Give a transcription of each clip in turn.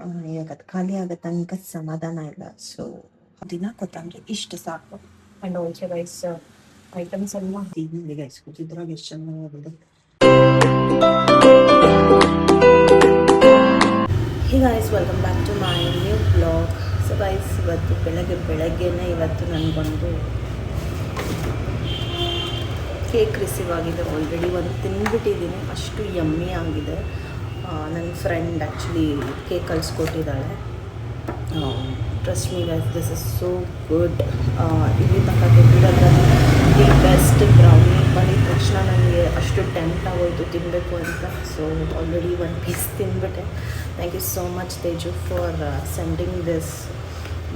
ಇವಾಗ ಅದು ಖಾಲಿ ಆಗೋ ತನಕ ಸಮಾಧಾನ ಇಲ್ಲ. ಸೊ ದಿನ ಕೊತ್ತಂಬರಿ ಇಷ್ಟು ಸಾಕು. ಆ್ಯಂಡ್ ಆಲ್ಸೋ ರೈಸ್ ಐಟಮ್ಸ್ ಎಲ್ಲ ನೋಡಿ ಗೈಸ್, ಕೂತಿದ್ರಾಗ ಎಷ್ಟು ಚೆನ್ನಾಗಿದೆ. Hey guys, welcome back to my new blog. So guys, ಇವತ್ತು ಬೆಳಗ್ಗೆನೇ ಇವತ್ತು ನನಗೊಂದು ಕೇಕ್ ರಿಸೀವ್ ಆಗಿದೆ. ಆಲ್ರೆಡಿ ಒಂದು ತಿಂದ್ಬಿಟ್ಟಿದ್ದೀನಿ, ಅಷ್ಟು ಯಮ್ಮಿ ಆಗಿದೆ. ನನ್ನ ಫ್ರೆಂಡ್ ಆ್ಯಕ್ಚುಲಿ ಕೇಕ್ ಕಳಿಸ್ಕೊಟ್ಟಿದ್ದಾಳೆ. Trust me guys, this is so good. ಇಲ್ಲಿ ತನಕ ತಿಂದಿರೋದ್ರಲ್ಲಿ ದಿ ಬೆಸ್ಟ್ ಬ್ರೌನಿ. ಬಂದಿದ ತಕ್ಷಣ ನನಗೆ ಅಷ್ಟು ಟೆಂಪ್ಟ್ ಆಗೋಯ್ತು ತಿನ್ನಬೇಕು ಅಂತ. ಸೊ ಆಲ್ರೆಡಿ ಒಂದು ಪೀಸ್ ತಿಂದ್ಬಿಟ್ಟೆ. Thank you so much Teju for sending this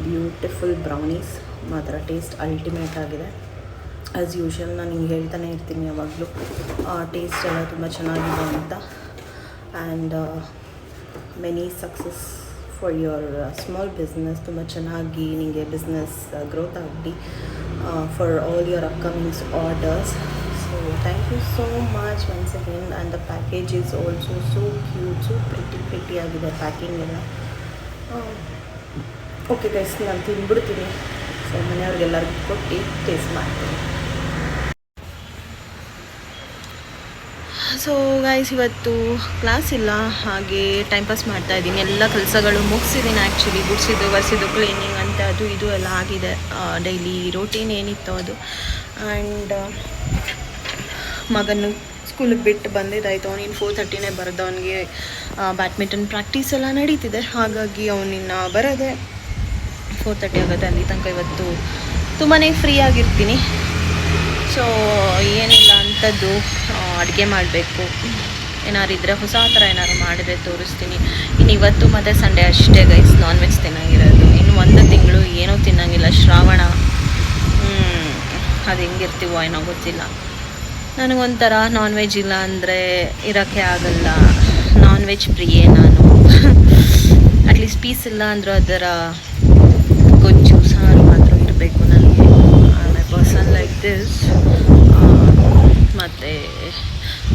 beautiful brownies. ಮಾತ್ರ ಟೇಸ್ಟ್ ಅಲ್ಟಿಮೇಟ್ ಆಗಿದೆ. ಆ್ಯಸ್ ಯೂಶ್ವಲ್ ನಾನು ಹಿಂಗೆ ಹೇಳ್ತಾನೆ ಇರ್ತೀನಿ ಯಾವಾಗಲೂ, ಟೇಸ್ಟ್ ಎಲ್ಲ ತುಂಬ ಚೆನ್ನಾಗಿದೆ ಅಂತ. And many success for your small business. ತುಂಬ ಚೆನ್ನಾಗಿ ನಿಮಗೆ ಬಿಸ್ನೆಸ್ ಗ್ರೋತ್ ಆಗಲಿ for all your upcomings orders. So thank you so much once again. And the package is also so cute, so pretty ಆಗಿದೆ packing ಎಲ್ಲ. Okay guys, ನಾನು ತಿಂದ್ಬಿಡ್ತೀನಿ. So ಮನೆಯವ್ರಿಗೆಲ್ಲರಿಗೂ ಕೊಟ್ಟು taste ಮಾಡ್ತೀನಿ. ಸೊ ಗೈಸ್, ಇವತ್ತು ಕ್ಲಾಸ್ ಇಲ್ಲ, ಹಾಗೆ ಟೈಮ್ ಪಾಸ್ ಮಾಡ್ತಾಯಿದ್ದೀನಿ. ಎಲ್ಲ ಕೆಲಸಗಳು ಮುಗಿಸಿದ್ದೀನಿ ಆ್ಯಕ್ಚುಲಿ. ಗುಡಿಸಿದ್ದು ಕ್ಲೀನಿಂಗ್ ಅಂತ ಅದು ಇದು ಎಲ್ಲ ಆಗಿದೆ. ಡೈಲಿ ರೋಟೀನ್ ಏನಿತ್ತು ಅದು. ಆ್ಯಂಡ್ ಮಗನ್ನು ಸ್ಕೂಲಿಗೆ ಬಿಟ್ಟು ಬಂದಿದ್ದಾಯಿತು. ಅವನಿನ್ನು 4:30ನೇ ಬರೋದು. ಅವನಿಗೆ ಬ್ಯಾಡ್ಮಿಂಟನ್ ಪ್ರಾಕ್ಟೀಸ್ ಎಲ್ಲ ನಡೀತಿದೆ, ಹಾಗಾಗಿ ಅವನಿನ್ನು ಬರೋದೆ 4:30 ಆಗುತ್ತೆ. ಅಲ್ಲಿ ತನಕ ಇವತ್ತು ತುಂಬಾ ಫ್ರೀ ಆಗಿರ್ತೀನಿ. ಸೊ ಏನಿಲ್ಲ ಅಂಥದ್ದು, ಅಡುಗೆ ಮಾಡಬೇಕು. ಏನಾರಿದ್ರೆ ಹೊಸ ಥರ ಏನಾದ್ರು ಮಾಡಿದ್ರೆ ತೋರಿಸ್ತೀನಿ. ಇನ್ನು ಇವತ್ತು ಮತ್ತು ಸಂಡೇ ಅಷ್ಟೇ ಗೈಸ್ ನಾನ್ ವೆಜ್ ತಿನ್ನೋಂಗಿರೋದು. ಇನ್ನು 1 ತಿಂಗಳು ಏನೂ ತಿನ್ನೋಂಗಿಲ್ಲ. ಶ್ರಾವಣ ಅದು ಹೆಂಗಿರ್ತೀವೋ ಏನೋ ಗೊತ್ತಿಲ್ಲ. ನನಗೊಂಥರ ನಾನ್ ವೆಜ್ ಇಲ್ಲ ಅಂದರೆ ಇರೋಕ್ಕೆ ಆಗಲ್ಲ. ನಾನ್ ವೆಜ್ ಪ್ರಿಯೆ ನಾನು. ಅಟ್ಲೀಸ್ಟ್ ಪೀಸ್ ಇಲ್ಲ ಅಂದರೂ ಅದರ ಗೊಜ್ಜು ಸಾರು ಮಾತ್ರ ಇರಬೇಕು ನನಗೆ. I person like this. ಮತ್ತು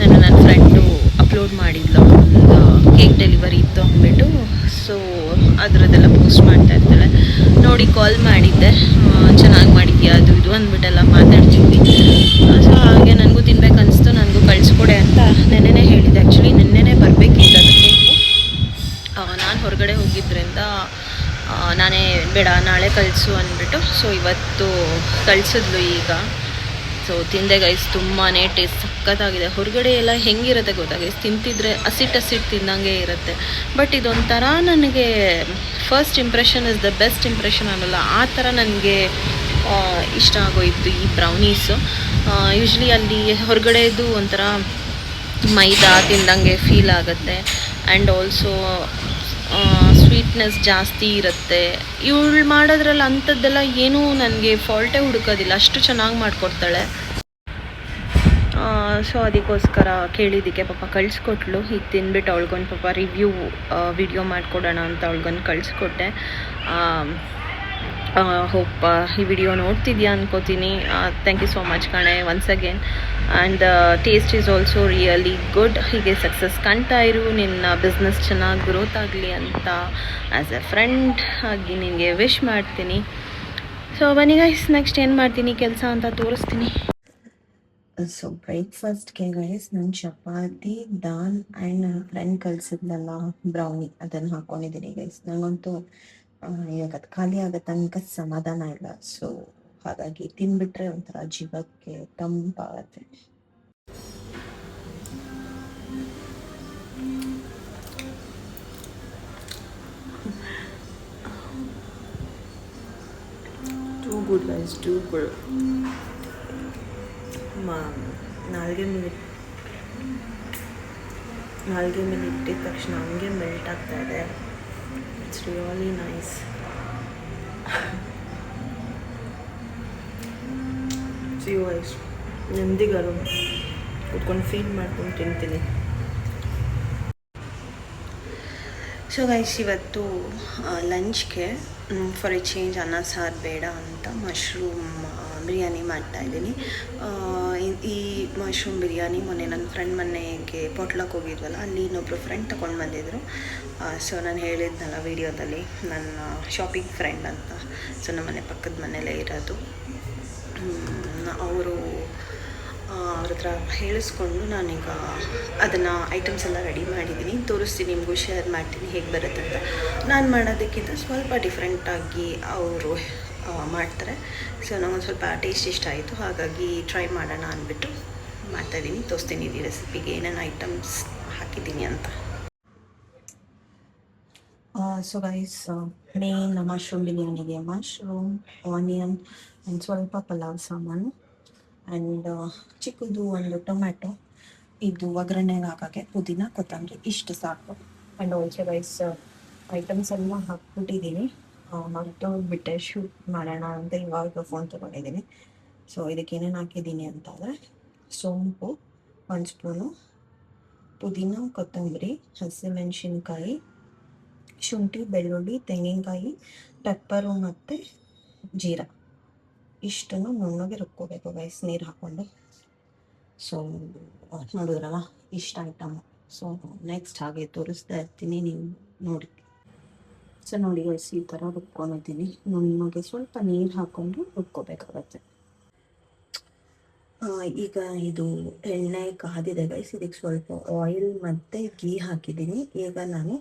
ನನ್ನ ಫ್ರೆಂಡು ಅಪ್ಲೋಡ್ ಮಾಡಿದ್ಲು ಒಂದು ಕೇಕ್ ಡೆಲಿವರಿ ಇತ್ತು ಅಂದ್ಬಿಟ್ಟು. ಸೊ ಅದರದ್ದೆಲ್ಲ ಪೋಸ್ಟ್ ಮಾಡ್ತಾ ಇರ್ತಾಳೆ. ನೋಡಿ ಕಾಲ್ ಮಾಡಿದ್ದೆ, ಚೆನ್ನಾಗಿ ಮಾಡಿದ್ಯಾ ಅದು ಇದು ಅಂದ್ಬಿಟ್ಟೆಲ್ಲ ಮಾತಾಡ್ತಿದ್ವಿ. ಸೊ ಹಾಗೆ ನನಗೂ ತಿನ್ಬೇಕು ಅನಿಸ್ತು, ನನಗೂ ಕಳಿಸ್ಕೊಡೆ ಅಂತ ನೆನ್ನೆನೇ ಹೇಳಿದ್ದೆ. ಆ್ಯಕ್ಚುಲಿ ನೆನ್ನೆನೇ ಬರಬೇಕಿತ್ತು ಅದು ಕೇಕು. ನಾನು ಹೊರಗಡೆ ಹೋಗಿದ್ದರಿಂದ ನಾನೇ ಬೇಡ ನಾಳೆ ಕಳಿಸು ಅಂದ್ಬಿಟ್ಟು ಸೊ ಇವತ್ತು ಕಳಿಸಿದ್ಲು ಈಗ. ಸೊ ತಿಂದೆ ಗೈಸ್, ತುಂಬಾ ಟೇಸ್ಟ್ ಸಖತ್ತಾಗಿದೆ. ಹೊರಗಡೆ ಎಲ್ಲ ಹೆಂಗಿರುತ್ತೆ ಗೊತ್ತಾ ಗೈಸ್, ತಿಂತಿದ್ರೆ ಹಸಿಟ್ಟು ತಿಂದಂಗೆ ಇರುತ್ತೆ. ಬಟ್ ಇದೊಂಥರ ನನಗೆ first impression is the best impression ಅನ್ನಲ್ಲ, ಆ ಥರ ನನಗೆ ಇಷ್ಟ ಆಗೋಯಿತು ಈ ಬ್ರೌನೀಸು. ಯೂಶ್ವಲಿ ಅಲ್ಲಿ ಹೊರಗಡೆದು ಒಂಥರ ಮೈದಾ ತಿಂದಂಗೆ ಫೀಲ್ ಆಗುತ್ತೆ. ಆ್ಯಂಡ್ ಆಲ್ಸೋ ಸ್ವೀಟ್ನೆಸ್ ಜಾಸ್ತಿ ಇರುತ್ತೆ. ಇವಳು ಮಾಡೋದ್ರಲ್ಲಿ ಅಂಥದ್ದೆಲ್ಲ ಏನೂ ನನಗೆ ಫಾಲ್ಟೇ ಹುಡುಕೋದಿಲ್ಲ, ಅಷ್ಟು ಚೆನ್ನಾಗಿ ಮಾಡಿಕೊಡ್ತಾಳೆ. ಸೊ ಅದಕ್ಕೋಸ್ಕರ ಕೇಳಿದ್ದಕ್ಕೆ ಪಾಪ ಕಳಿಸ್ಕೊಟ್ಲು. ಈಗ ತಿಂದ್ಬಿಟ್ಟು ಅವಳಿಗೊಂದು ಪಾಪ ರಿವ್ಯೂ ವಿಡಿಯೋ ಮಾಡಿಕೊಡೋಣ ಅಂತ ಅವಳಿಗೊಂದು ಕಳಿಸ್ಕೊಟ್ಟೆ. ಹೋಪ್ ಈ ವಿಡಿಯೋ ನೋಡ್ತಿದ್ಯಾ ಅನ್ಕೋತೀನಿ. ಥ್ಯಾಂಕ್ ಯು ಸೋ ಮಚ್ ಕಣೆ once again. And taste is also really good. ಹೀಗೆ ಸಕ್ಸಸ್ ಕಾಣ್ತಾ ಇರು, ನಿನ್ನ ಬಿಸ್ನೆಸ್ ಚೆನ್ನಾಗಿ ಗ್ರೋತ್ ಆಗಲಿ ಅಂತ ಆ್ಯಸ್ ಎ ಫ್ರೆಂಡ್ ಆಗಿ ನಿನಗೆ ವಿಶ್ ಮಾಡ್ತೀನಿ. ಸೊ ಬನ್ನಿ ಗೈಸ್, ನೆಕ್ಸ್ಟ್ ಏನು ಮಾಡ್ತೀನಿ ಕೆಲಸ ಅಂತ ತೋರಿಸ್ತೀನಿ. ಸೊ ಬ್ರೇಕ್ಫಾಸ್ಟ್ಗೆ ಗೈಸ್ ನಾನು ಚಪಾತಿ, ದಾಲ್ ಆ್ಯಂಡ್ ನನ್ನ ಫ್ರೆಂಡ್ ಕಳಿಸಿದ್ನಲ್ಲ ಬ್ರೌನಿ, ಅದನ್ನು ಹಾಕ್ಕೊಂಡಿದ್ದೀನಿ ಗೈಸ್. ನನಗಂತೂ ಇವಾಗ ಅದು ಖಾಲಿ ಆಗೋ ತನಕ ಸಮಾಧಾನ ಇಲ್ಲ. ಸೊ ಹಾಗಾಗಿ ತಿಂದ್ಬಿಟ್ರೆ ಒಂಥರ ಜೀವಕ್ಕೆ ತಂಪಾಗತ್ತೆ. Too good guys, too good. ನಾಲ್ಗೆ ಮೇಲೆ ಇಟ್ಟಿದ ತಕ್ಷಣ ಹಂಗೆ ಮೆಲ್ಟ್ ಆಗ್ತಾ ಇದೆ. It's really nice. ಸಿ ವೈಸ್ ನೆಮ್ಮದಿಗಾರು ಕೂತ್ಕೊಂಡು ಫೀಲ್ ಮಾಡ್ಕೊಂಡು ತಿಂತೀನಿ. ಸೊ ಗೈಸ್, ಇವತ್ತು ಲಂಚ್ಗೆ ಫಾರ್ ಎ ಚೇಂಜ್ ಅನ್ನ ಸಾರು ಬೇಡ ಅಂತ ಮಶ್ರೂಮ್ ಬಿರಿಯಾನಿ ಮಾಡ್ತಾಯಿದ್ದೀನಿ. ಈ ಮಶ್ರೂಮ್ ಬಿರಿಯಾನಿ ಮೊನ್ನೆ ನನ್ನ ಫ್ರೆಂಡ್ ಮನೆಗೆ ಪೊಟ್ಲಕ್ಕೆ ಹೋಗಿದ್ವಲ್ಲ, ಅಲ್ಲಿ ಇನ್ನೊಬ್ಬರು ಫ್ರೆಂಡ್ ತೊಗೊಂಡು ಬಂದಿದ್ದರು. ಸೊ ನಾನು ಹೇಳಿದ್ನಲ್ಲ ವೀಡಿಯೋದಲ್ಲಿ, ನನ್ನ ಶಾಪಿಂಗ್ ಫ್ರೆಂಡ್ ಅಂತ. ಸೊ ನಮ್ಮ ಮನೆ ಪಕ್ಕದ ಮನೆಯಲ್ಲೇ ಇರೋದು. ಅವರು ಅವ್ರ ಹತ್ರ ಹೇಳಿಸ್ಕೊಂಡು ನಾನೀಗ ಅದನ್ನು ಐಟಮ್ಸ್ ಎಲ್ಲ ರೆಡಿ ಮಾಡಿದ್ದೀನಿ, ತೋರಿಸ್ತೀನಿ, ನಿಮಗೂ ಶೇರ್ ಮಾಡ್ತೀನಿ ಹೇಗೆ ಬರುತ್ತೆ ಅಂತ. ನಾನು ಮಾಡೋದಕ್ಕಿಂತ ಸ್ವಲ್ಪ ಡಿಫ್ರೆಂಟಾಗಿ ಅವರು ಮಾಡ್ತಾರೆ. ಸೊ ನನಗೊಂದು ಸ್ವಲ್ಪ ಟೇಸ್ಟ್ ಇಷ್ಟ ಆಯಿತು, ಹಾಗಾಗಿ ಟ್ರೈ ಮಾಡೋಣ ಅಂದ್ಬಿಟ್ಟು ಮಾಡ್ತಾಯಿದ್ದೀನಿ. ತೋರಿಸ್ತೀನಿ ಈ ರೆಸಿಪಿಗೆ ಏನೇನು ಐಟಮ್ಸ್ ಹಾಕಿದ್ದೀನಿ ಅಂತ. ಸೊ ಗೈಸ್, ಮೇನ್ ಮಶ್ರೂಮ್ ಬಿರಿಯಾನಿಗೆ ಮಶ್ರೂಮ್, ಆನಿಯನ್ ಆ್ಯಂಡ್ ಸ್ವಲ್ಪ ಪಲಾವ್ ಸಾಮಾನು ಆ್ಯಂಡ್ ಚಿಕ್ಕದು ಒಂದು ಟೊಮ್ಯಾಟೊ, ಇದು ಒಗ್ಗರಣೆಗೆ ಹಾಕೋಕ್ಕೆ ಪುದೀನ, ಕೊತ್ತಂಬರಿ, ಇಷ್ಟು ಸಾಕು. ಆ್ಯಂಡ್ ಆಲ್ಸೋ ಗೈಸ್, ಐಟಮ್ಸ್ ಎಲ್ಲ ಹಾಕ್ಬಿಟ್ಟಿದ್ದೀನಿ. ಮರ್ತೋಗ್ಬಿಟ್ಟೆ ಶೂಟ್ ಮಾಡೋಣ ಅಂತ ಇವಾಗ ಫೋನ್ ತೊಗೊಂಡಿದ್ದೀನಿ. ಸೊ ಇದಕ್ಕೆ ಏನೇನು ಹಾಕಿದ್ದೀನಿ ಅಂತಂದರೆ, ಸೋಂಪು 1 ಸ್ಪೂನು, ಪುದೀನ, ಕೊತ್ತಂಬರಿ, ಹಸಿಮೆಣಸಿನ್ಕಾಯಿ, ಶುಂಠಿ, ಬೆಳ್ಳುಳ್ಳಿ, ತೆಂಗಿನಕಾಯಿ, ಪೆಪ್ಪರು ಮತ್ತು ಜೀರಾ, ಇಷ್ಟನ್ನು ನುಣ್ಣಗೆ ರುಬ್ಕೋಬೇಕು ಗೈಸ್, ನೀರು ಹಾಕ್ಕೊಂಡು. ಸೊ ನೋಡಿದ್ರಲ್ಲ, ಇಷ್ಟ ಐಟಮ್. ಸೊ ನೆಕ್ಸ್ಟ್ ಹಾಗೆ ತೋರಿಸ್ತಾ ಇರ್ತೀನಿ, ನೀವು ನೋಡಿ. ಸೊ ನೋಡಿ ಗೈಸ್, ಈ ಥರ ರುಬ್ಕೊಂಡಿದ್ದೀನಿ. ನುಣ್ಣಗೆ ಸ್ವಲ್ಪ ನೀರು ಹಾಕ್ಕೊಂಡು ರುಬ್ಕೋಬೇಕಾಗತ್ತೆ. ಈಗ ಇದು ಎಣ್ಣೆ ಕಾದಿದೆ ಗೈಸ್, ಇದಕ್ಕೆ ಸ್ವಲ್ಪ ಆಯಿಲ್ ಮತ್ತು ಗೀ ಹಾಕಿದ್ದೀನಿ. ಈಗ ನಾನು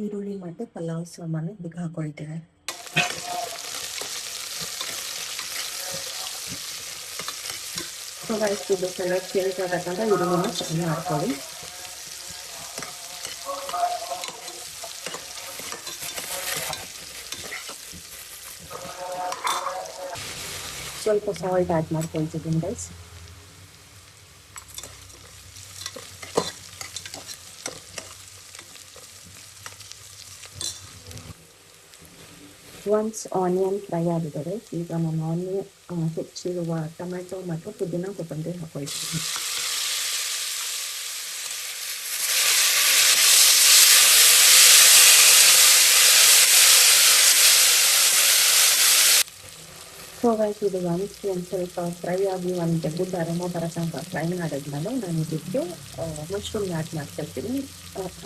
ಈರುಳ್ಳಿ ಮತ್ತು ಪಲಾವ್ ಸಾಮಾನು ಇದಕ್ಕೆ ಹಾಕ್ಕೊಳ್ತೇನೆ. ಸೊ ಗೈಸ್, ಇದು ಕಲರ್ ಚೇಂಜ್ ಆಗತ್ತಂತ ಈರುಳ್ಳಿನ ಚೆನ್ನಾಗಿ ಮಾಡ್ಕೊಳ್ಳಿ. ಸ್ವಲ್ಪ ಸಾಲ್ಟ್ ಆ್ಯಡ್ ಮಾಡ್ಕೊಳ್ತಿದ್ದೀನಿ ಗೈಸ್. ಒನ್ಸ್ ಆನಿಯನ್ ಫ್ರೈ ಆಗಿದ್ದಾರೆ, ಈಗ ನಾನು ಆನಿಯನ್ ಹೆಚ್ಚಿರುವ ಟೊಮೆಟೊ ಮತ್ತು ಪುದೀನ, ಕೊತ್ತಂಬರಿ ಹಾಕೊಳ್ತೀನಿ. ಸೊ ಗೈಸ್, ಇದು ಒಂದು ಸ್ವಲ್ಪ ಫ್ರೈ ಆಗಿ ಒಂದು ಗುಡ್ ಅರೋಮ ಬರೋ ತನಕ ಫ್ರೈ ಮಾಡಿದ್ಮೇಲೆ ನಾನು ಇದಕ್ಕೆ ಮಶ್ರೂಮ್ ಆ್ಯಡ್ ಮಾಡ್ಕೊಳ್ತೀನಿ.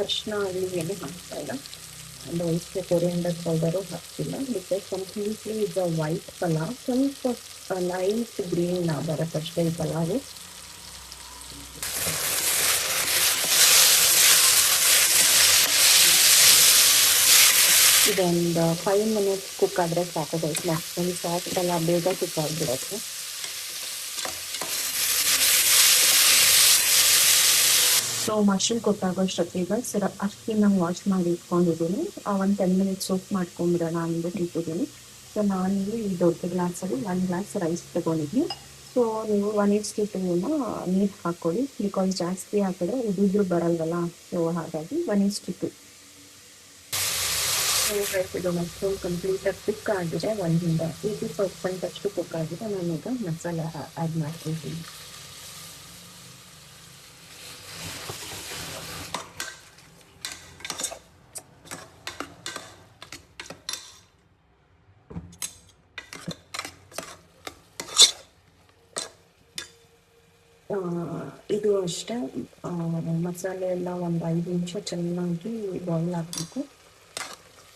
ಅರಿಶಿನ ಅಲ್ಲಿ ಏನು ಹಾಕ್ತಾ ಇಲ್ಲ, and also coriander powder ಹಾಕ್ತಿಲ್ಲ, because completely is a white pulao. ಸ್ವಲ್ಪ ಲೈಟ್ ಗ್ರೀನ್ ಬರುತ್ತಷ್ಟೇ ಈ ಪಲಾವು. ಇದೊಂದು 5 ಮಿನಿಟ್ಸ್ ಕುಕ್ ಆದರೆ ಸಾಕು ಗೈಸ್. ಮಶ್ರೂಮ್ ಸಾಫ್ಟ್ ಎಲ್ಲ ಬೇಗ ಕುಕ್ ಆಗಿಬಿಡುತ್ತೆ. ಸೊ ಮಶ್ರೂಮ್ ಗೊತ್ತಾಗೋಷ್ಟೊತ್ತಿಗೆ ಅಕ್ಕಿನ ವಾಶ್ ಮಾಡಿ ಇಟ್ಕೊಂಡಿದ್ದೀನಿ. ಒಂದು 10 ಮಿನಿಟ್ಸ್ ಸೋಪ್ ಮಾಡ್ಕೊಂಡ್ಬಿಡೋಣ ಅಂದ್ಬಿಟ್ಟು ಇಟ್ಟಿದ್ದೀನಿ. ಸೊ ನಾನಿಲ್ಲಿ ಈ ದೊಡ್ಡ ಗ್ಲಾಸಲ್ಲಿ 1 ಗ್ಲಾಸ್ ರೈಸ್ ತೊಗೊಂಡಿದ್ದೀನಿ. ಸೊ ನೀವು 1:2 ನೀರು ಹಾಕ್ಕೊಳ್ಳಿ, ಬಿಕಾಸ್ ಜಾಸ್ತಿ ಹಾಕಿದ್ರೆ ಉದುದ್ರು ಬರಲ್ವಲ್ಲ. ಸೊ ಹಾಗಾಗಿ 1:2. ಇದು ಮಶ್ರೂಮ್ ಕಂಪ್ಲೀಟಾಗಿ ಕುಕ್ ಆಗಿದೆ, 80% ಅಷ್ಟು ಕುಕ್ ಆಗಿದೆ. ನಾನೀಗ ಮಸಾಲೆ ಆ್ಯಡ್ ಮಾಡ್ಕೊಳ್ತೀನಿ. ಇದು ಅಷ್ಟೇ, ಮಸಾಲೆ ಎಲ್ಲ ಒಂದು 5 ನಿಮಿಷ ಚೆನ್ನಾಗಿ ಬಾಯ್ಲ್ ಆಗಬೇಕು,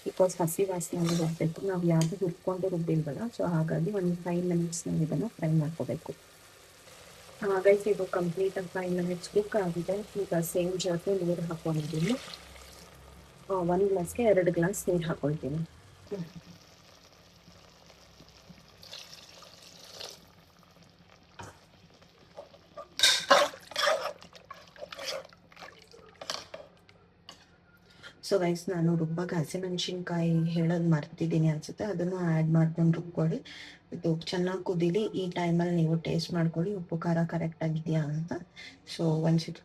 ಬಿಕಾಸ್ ಹಸಿ ವಾಸನೆ ಬರಬೇಕು. ನಾವು ಯಾವುದು ಹುರ್ಕೊಂಡು ರುಬ್ಬಿಲ್ವಲ್ಲ, ಸೊ ಹಾಗಾಗಿ ಒಂದು 5 ಮಿನಿಟ್ಸ್ ನಾವು ಇದನ್ನು ಫ್ರೈ ಮಾಡ್ಕೋಬೇಕು. ಗೈಸ್, ಇದು ಕಂಪ್ಲೀಟಾಗಿ 5 ಮಿನಿಟ್ಸ್ ಕುಕ್ ಆಗಿದೆ. ಈಗ ಸೇಮ್ ಜೊತೆ ನೀರು ಹಾಕ್ಕೊಂಡಿದ್ದೀನಿ. 1 ಗ್ಲಾಸ್ಗೆ 2 ಗ್ಲಾಸ್ ನೀರು ಹಾಕ್ಕೊಳ್ತೀನಿ. ಸೊ ಗೈಸ್, ನಾನು ರುಬ್ಬಕ್ಕೆ ಹಸಿಮೆಣಸಿನ್ಕಾಯಿ ಹೇಳೋದು ಮರ್ತಿದ್ದೀನಿ ಅನಿಸುತ್ತೆ, ಅದನ್ನು ಆ್ಯಡ್ ಮಾಡ್ಕೊಂಡು ರುಬ್ಕೊಳ್ಳಿ. ಇದು ಚೆನ್ನಾಗಿ ಕುದೀಲಿ. ಈ ಟೈಮಲ್ಲಿ ನೀವು ಟೇಸ್ಟ್ ಮಾಡ್ಕೊಳ್ಳಿ ಉಪ್ಪು ಖಾರ ಕರೆಕ್ಟಾಗಿದೆಯಾ ಅಂತ. ಸೊ ಒಂದ್ಸತಿ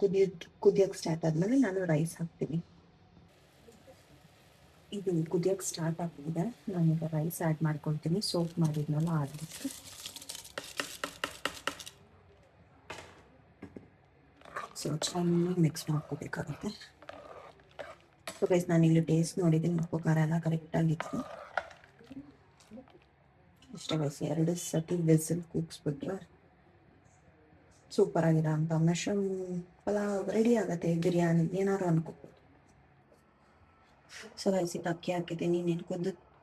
ಕುದಿಯೋಕ್ಕೆ ಸ್ಟಾರ್ಟ್ ಆದಮೇಲೆ ನಾನು ರೈಸ್ ಹಾಕ್ತೀನಿ. ಇದು ಕುದಿಯೋಕ್ಕೆ ಸ್ಟಾರ್ಟ್ ಆಗ್ತಿದೆ, ನಾನೀಗ ರೈಸ್ ಆ್ಯಡ್ ಮಾಡ್ಕೊಳ್ತೀನಿ. ಸೋಪ್ ಮಾಡಿದ್ನಲ್ಲ ಆದಷ್ಟು. ಸೊ ಚೆನ್ನಾಗಿ ಮಿಕ್ಸ್ ಮಾಡ್ಕೋಬೇಕಾಗುತ್ತೆ. ಸೊ ಗೈಸ್, ನಾನಿಲ್ಲಿ ಟೇಸ್ಟ್ ನೋಡಿದ್ದೀನಿ, ಉಪ್ಪು ಖಾರ ಎಲ್ಲ ಕರೆಕ್ಟಾಗಿತ್ತು. ಇಷ್ಟೇ ವಯಸ್ಸು 2 ಸತಿ ವಿಸಿಲ್ ಕೂಗಿಸ್ಬಿಟ್ರೆ ಸೂಪರ್ ಆಗಿರೋ ಅಂತ ಮಶ್ರೂಮ್ ಪಲಾವ್ ರೆಡಿ ಆಗುತ್ತೆ. ಬಿರಿಯಾನಿ ಏನಾದ್ರು ಅನ್ಕೋಬೋದು. ಸೊ ವಯಸ್ಸಿಗೆ ಅಕ್ಕಿ ಹಾಕಿದ್ದೀನಿ. ನೀನು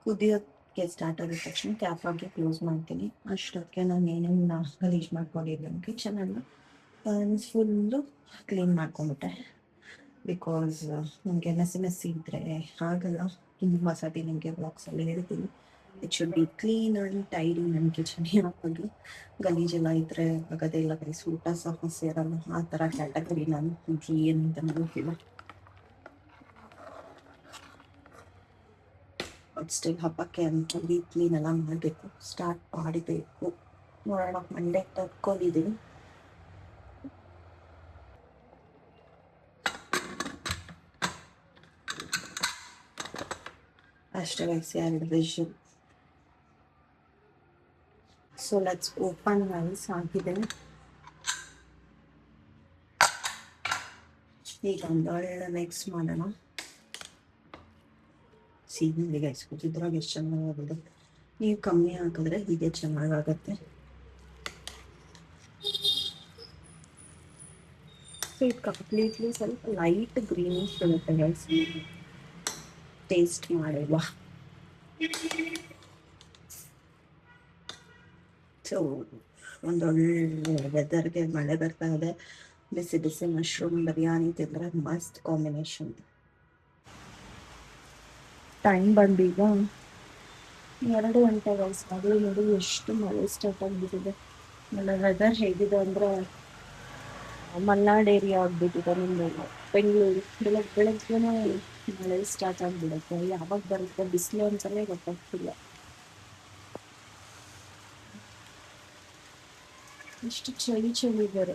ಕುದಿಯೋಕ್ಕೆ ಸ್ಟಾರ್ಟ್ ಆಗಿದ ತಕ್ಷಣ ಕ್ಯಾಪ್ ಹಾಕಿ ಕ್ಲೋಸ್ ಮಾಡ್ತೀನಿ. ಅಷ್ಟಕ್ಕೆ ನಾನು ಏನೇನು ಗಲೀಜು ಮಾಡ್ಕೊಂಡಿದ್ದೀನಿ ಕಿಚನಲ್ಲಿ ಫುಲ್ಲು ಕ್ಲೀನ್ ಮಾಡ್ಕೊಂಬಿಟ್ಟೆ. ಬಿಕಾಸ್ ನನಗೆ ಮೆಸ್ಸಿ ಇದ್ದರೆ ಆಗಲ್ಲ. ತುಂಬ ಸತಿ ನನಗೆ ಬ್ಲಾಗ್ಸಲ್ಲಿ ಹೇಳ್ತೀನಿ, it should be clean and tidy. ನನ್ನ ಕಿಚನ್ ಯಾವಾಗಲೂ ಗಲೀಜೆಲ್ಲ ಇದ್ದರೆ ಆಗೋದೇ ಇಲ್ಲ. ಬರೀ ಊಟ ಸಹ ಸೇರಲ್ಲ. ಆ ಥರ ಕ್ಯಾಟಗರಿ ನಾನು. ಏನು ಅಂತ ಗೊತ್ತಿಲ್ಲ. ಬಟ್ ಸ್ಟಿಲ್ ಹಬ್ಬಕ್ಕೆ ಅಂತ ಡೀಪ್ ಕ್ಲೀನ್ ಎಲ್ಲ ಮಾಡಬೇಕು, ಸ್ಟಾರ್ಟ್ ಮಾಡಬೇಕು. ನೋಡೋಣ, ಮಂಡೇ ತಕ್ಕೊಂಡಿದ್ದೀನಿ. ಅಷ್ಟೇ ವಯಸ್ಸು 2 whistle. So let's open rice ಹಾಕಿದ್ದೇನೆ. ಈಗ ಒಂದು ಒಳ್ಳೆ ಮಿಕ್ಸ್ ಮಾಡೋಣ. ಸೀನಲ್ಲಿ ಗೈಸ್ ಕೂತಿದ್ರಾಗ ಎಷ್ಟು ಚೆನ್ನಾಗಾಗೋದು. ನೀವು ಕಮ್ಮಿ ಹಾಕಿದ್ರೆ ಹೀಗೆ ಚೆನ್ನಾಗಾಗತ್ತೆ. ಸೊ ಇದು ಕಂಪ್ಲೀಟ್ಲಿ ಸ್ವಲ್ಪ ಲೈಟ್ ಗ್ರೀನಿಶ್ ಬರುತ್ತೆ ಗೈಸ್. ಟೇಸ್ಟ್ ಮಾಡುವ. ಸೊ ಒಂದೊಳ್ಳೆ ವೆದರ್ಗೆ ಮಳೆ ಬರ್ತಾ ಇದೆ. ಬಿಸಿ ಬಿಸಿ ಮಶ್ರೂಮ್ ಬಿರಿಯಾನಿ ತಿಂದರೆ ಮಸ್ತ್ ಕಾಂಬಿನೇಷನ್. ಟೈಮ್ ಬಂದೀಗ 2 ಗಂಟೆ ಗೈಸ್. ಅದು ನೋಡಿ ಎಷ್ಟು ಮಳೆ ಸ್ಟಾರ್ಟ್ ಆಗಿಬಿಟ್ಟಿದೆ. ಆಮೇಲೆ ವೆದರ್ ಹೇಗಿದೆ ಅಂದರೆ ಮಲ್ನಾಡ್ ಏರಿಯಾ ಆಗಿಬಿಟ್ಟಿದೆ. ನಿಮ್ಮದು ಬೆಂಗಳೂರು ಬೆಳಗ್ಗೆನೇ ಮಳೆ ಸ್ಟಾರ್ಟ್ ಆಗಿಬಿಡುತ್ತೆ. ಯಾವಾಗ ಬರುತ್ತೆ ಬಿಸಿಲು ಅಂತಲೇ ಗೊತ್ತಾಗ್ತಿಲ್ಲ. ಎಷ್ಟು ಚಳಿ ವೆದರ್.